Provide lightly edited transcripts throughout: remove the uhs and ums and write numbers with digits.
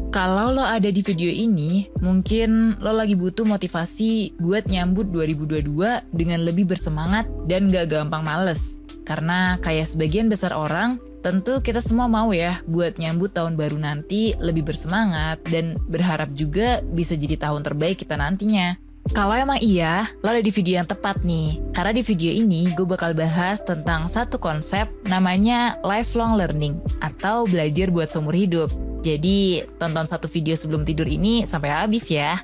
Kalau lo ada di video ini, mungkin lo lagi butuh motivasi buat nyambut 2022 dengan lebih bersemangat dan gak gampang males. Karena kayak sebagian besar orang, tentu kita semua mau ya buat nyambut tahun baru nanti lebih bersemangat dan berharap juga bisa jadi tahun terbaik kita nantinya. Kalau emang iya, lo ada di video yang tepat nih. Karena di video ini gue bakal bahas tentang satu konsep namanya lifelong learning atau belajar buat seumur hidup. Jadi, tonton satu video sebelum tidur ini sampai habis ya.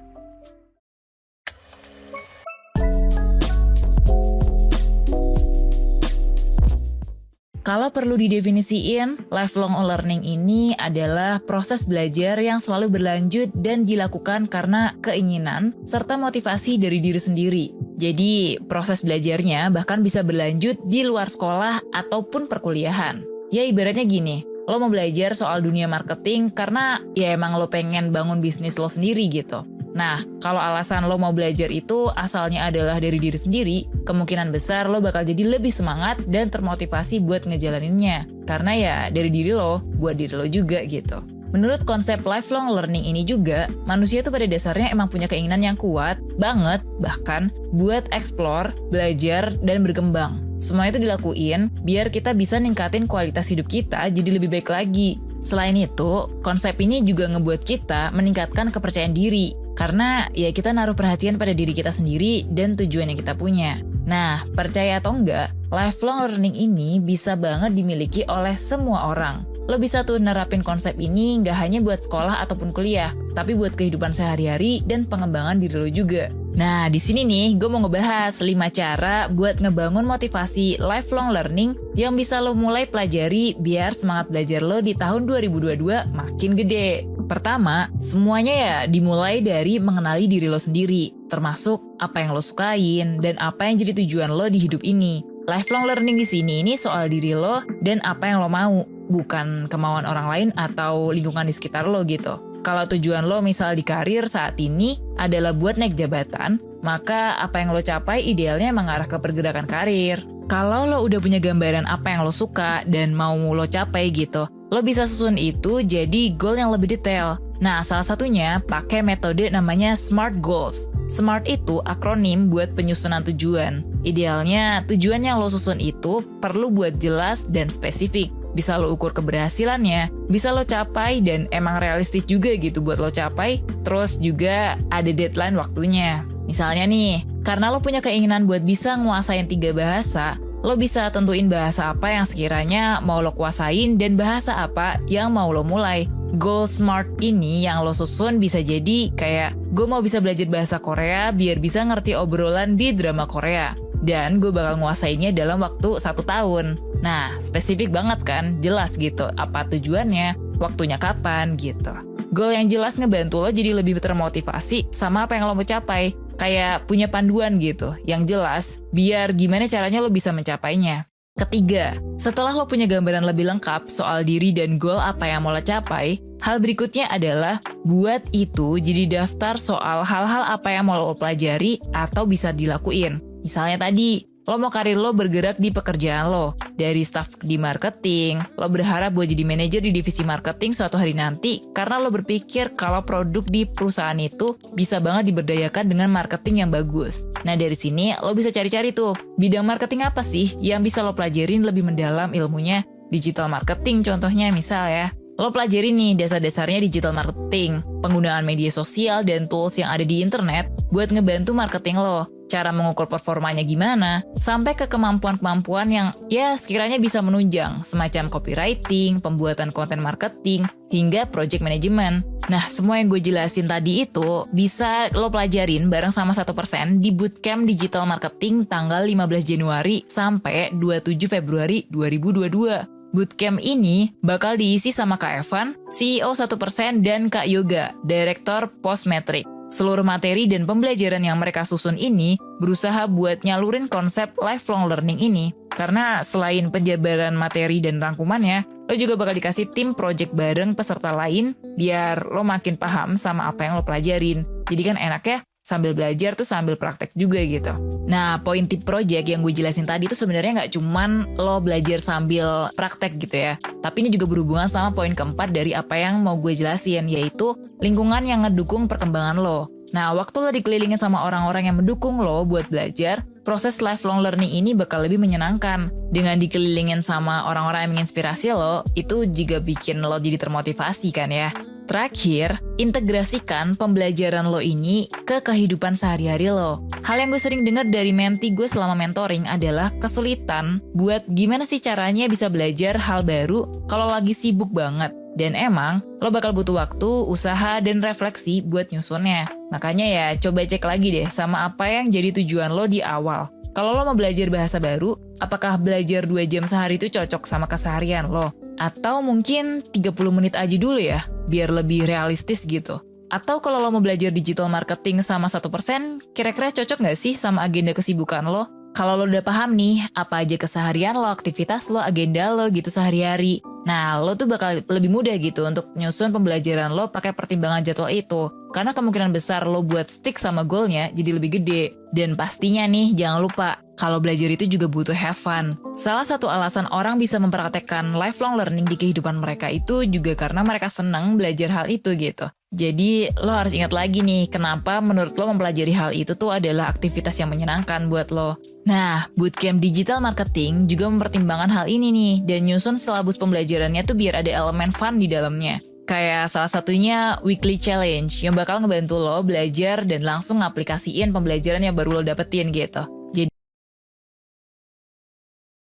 Kalau perlu didefinisiin, lifelong learning ini adalah proses belajar yang selalu berlanjut dan dilakukan karena keinginan serta motivasi dari diri sendiri. Jadi, proses belajarnya bahkan bisa berlanjut di luar sekolah ataupun perkuliahan. Ya ibaratnya gini, lo mau belajar soal dunia marketing karena ya emang lo pengen bangun bisnis lo sendiri gitu. Nah, kalau alasan lo mau belajar itu asalnya adalah dari diri sendiri, kemungkinan besar lo bakal jadi lebih semangat dan termotivasi buat ngejalaninnya. Karena ya dari diri lo, buat diri lo juga gitu. Menurut konsep lifelong learning ini juga, manusia tuh pada dasarnya emang punya keinginan yang kuat banget, bahkan buat explore, belajar, dan berkembang. Semua itu dilakuin biar kita bisa ningkatin kualitas hidup kita jadi lebih baik lagi. Selain itu, konsep ini juga ngebuat kita meningkatkan kepercayaan diri. Karena ya kita naruh perhatian pada diri kita sendiri dan tujuan yang kita punya. Nah, percaya atau enggak, lifelong learning ini bisa banget dimiliki oleh semua orang. Lo bisa tuh nerapin konsep ini nggak hanya buat sekolah ataupun kuliah, tapi buat kehidupan sehari-hari dan pengembangan diri lo juga. Nah, di sini nih gue mau ngebahas 5 cara buat ngebangun motivasi lifelong learning yang bisa lo mulai pelajari biar semangat belajar lo di tahun 2022 makin gede. Pertama, semuanya ya dimulai dari mengenali diri lo sendiri, termasuk apa yang lo sukain dan apa yang jadi tujuan lo di hidup ini. Lifelong learning di sini ini soal diri lo dan apa yang lo mau, bukan kemauan orang lain atau lingkungan di sekitar lo gitu. Kalau tujuan lo misal di karir saat ini adalah buat naik jabatan, maka apa yang lo capai idealnya mengarah ke pergerakan karir. Kalau lo udah punya gambaran apa yang lo suka dan mau lo capai gitu, lo bisa susun itu jadi goal yang lebih detail. Nah, salah satunya pakai metode namanya SMART Goals. SMART itu akronim buat penyusunan tujuan. Idealnya, tujuan yang lo susun itu perlu buat jelas dan spesifik. Bisa lo ukur keberhasilannya, bisa lo capai dan emang realistis juga gitu buat lo capai. Terus juga ada deadline waktunya. Misalnya nih, karena lo punya keinginan buat bisa nguasain 3 bahasa, lo bisa tentuin bahasa apa yang sekiranya mau lo kuasain dan bahasa apa yang mau lo mulai. Goal SMART ini yang lo susun bisa jadi kayak, gue mau bisa belajar bahasa Korea biar bisa ngerti obrolan di drama Korea. Dan gue bakal nguasainnya dalam waktu 1 tahun. Nah, spesifik banget kan, jelas gitu apa tujuannya, waktunya kapan gitu. Goal yang jelas ngebantu lo jadi lebih termotivasi sama apa yang lo mau capai. Kayak punya panduan gitu, yang jelas, biar gimana caranya lo bisa mencapainya. Ketiga, setelah lo punya gambaran lebih lengkap soal diri dan goal apa yang mau lo capai, hal berikutnya adalah buat itu jadi daftar soal hal-hal apa yang mau lo pelajari atau bisa dilakuin. Misalnya tadi, lo mau karir lo bergerak di pekerjaan lo. Dari staff di marketing, lo berharap buat jadi manajer di divisi marketing suatu hari nanti karena lo berpikir kalau produk di perusahaan itu bisa banget diberdayakan dengan marketing yang bagus. Nah dari sini lo bisa cari-cari tuh, bidang marketing apa sih yang bisa lo pelajarin lebih mendalam ilmunya. Digital marketing contohnya misal ya. Lo pelajari nih dasar-dasarnya digital marketing, penggunaan media sosial dan tools yang ada di internet buat ngebantu marketing lo. Cara mengukur performanya gimana, sampai ke kemampuan-kemampuan yang ya sekiranya bisa menunjang, semacam copywriting, pembuatan konten marketing, hingga project management. Nah, semua yang gue jelasin tadi itu bisa lo pelajarin bareng sama 1% di Bootcamp Digital Marketing tanggal 15 Januari sampai 27 Februari 2022. Bootcamp ini bakal diisi sama Kak Evan, CEO 1%, dan Kak Yoga, Direktur Postmetric. Seluruh materi dan pembelajaran yang mereka susun ini berusaha buat nyalurin konsep lifelong learning ini. Karena selain penjabaran materi dan rangkumannya, lo juga bakal dikasih tim project bareng peserta lain biar lo makin paham sama apa yang lo pelajarin. Jadi kan enak ya, sambil belajar tuh sambil praktek juga gitu. Nah, poin tip project yang gue jelasin tadi tuh sebenarnya nggak cuman lo belajar sambil praktek gitu ya. Tapi ini juga berhubungan sama poin keempat dari apa yang mau gue jelasin, yaitu lingkungan yang ngedukung perkembangan lo. Nah, waktu lo dikelilingin sama orang-orang yang mendukung lo buat belajar, proses lifelong learning ini bakal lebih menyenangkan. Dengan dikelilingin sama orang-orang yang menginspirasi lo, itu juga bikin lo jadi termotivasi kan ya. Terakhir, integrasikan pembelajaran lo ini ke kehidupan sehari-hari lo. Hal yang gue sering dengar dari mentee gue selama mentoring adalah kesulitan buat gimana sih caranya bisa belajar hal baru kalau lagi sibuk banget. Dan emang, lo bakal butuh waktu, usaha, dan refleksi buat nyusunnya. Makanya ya, coba cek lagi deh sama apa yang jadi tujuan lo di awal. Kalau lo mau belajar bahasa baru, apakah belajar 2 jam sehari itu cocok sama keseharian lo? Atau mungkin 30 menit aja dulu ya, biar lebih realistis gitu. Atau kalau lo mau belajar digital marketing sama 1%, kira-kira cocok nggak sih sama agenda kesibukan lo? Kalau lo udah paham nih, apa aja keseharian lo, aktivitas lo, agenda lo gitu sehari-hari. Nah, lo tuh bakal lebih mudah gitu untuk nyusun pembelajaran lo pakai pertimbangan jadwal itu. Karena kemungkinan besar lo buat stick sama goalnya jadi lebih gede. Dan pastinya nih, jangan lupa, kalau belajar itu juga butuh have fun. Salah satu alasan orang bisa mempraktekkan lifelong learning di kehidupan mereka itu juga karena mereka senang belajar hal itu gitu. Jadi, lo harus ingat lagi nih, kenapa menurut lo mempelajari hal itu tuh adalah aktivitas yang menyenangkan buat lo. Nah, bootcamp digital marketing juga mempertimbangkan hal ini nih, dan nyusun silabus pembelajarannya tuh biar ada elemen fun di dalamnya. Kayak salah satunya weekly challenge, yang bakal ngebantu lo belajar dan langsung ngaplikasiin pembelajaran yang baru lo dapetin gitu.